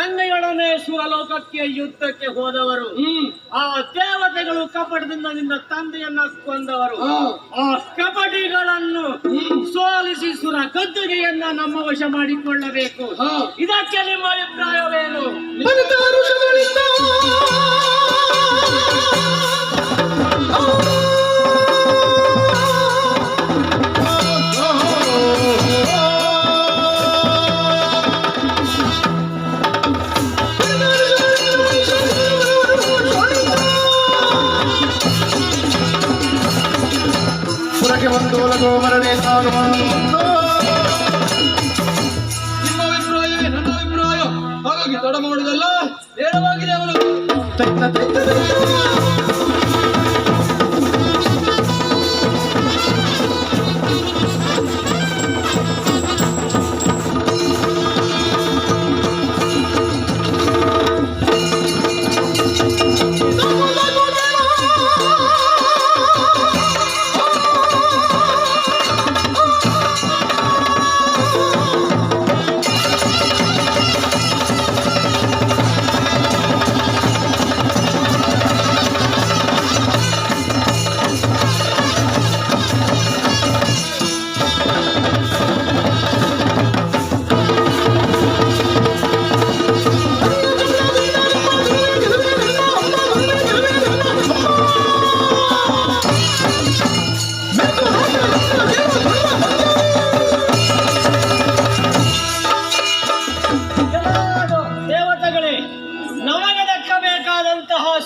ತಂದೆಯೊಡನೆ ಸುರಲೋಕಕ್ಕೆ ಯುದ್ಧಕ್ಕೆ ಹೋದವರು. ಆ ದೇವತೆಗಳು ಕಪಟದಿಂದ ನಿನ್ನ ತಂದೆಯನ್ನ ಕೊಂದವರು. ಆ ಕಪಟಿಗಳನ್ನು ಸೋಲಿಸಿ ಸುರ ಗದ್ದುಗೆಯನ್ನ ನಮ್ಮ ವಶ ಮಾಡಿಕೊಳ್ಳಬೇಕು. ಇದಕ್ಕೆ ನಿಮ್ಮ ಅಭಿಪ್ರಾಯವೇನು? ಒಂದು ಮರणे ನಿಮ್ಮ ಅಭಿಪ್ರಾಯವೇ ನನ್ನ ಅಭಿಪ್ರಾಯ. ಹಾಗಾಗಿ ತಡ ಮಾಡುವುದಲ್ಲ, ನೇರವಾಗಿದೆ ಅವನು.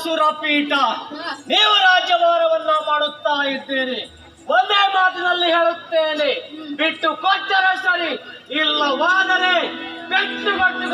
ಸುರಪೀಠ ನೀವು ರಾಜ್ಯಭಾರವನ್ನ ಮಾಡುತ್ತಾ ಇದ್ದೀರಿ. ಒಂದೇ ಮಾತಿನಲ್ಲಿ ಹೇಳುತ್ತೇನೆ, ಬಿಟ್ಟು ಕೊಟ್ಟರೆ ಸರಿ, ಇಲ್ಲವಾದರೆ ಪೆಟ್ಟು ಕೊಟ್ಟು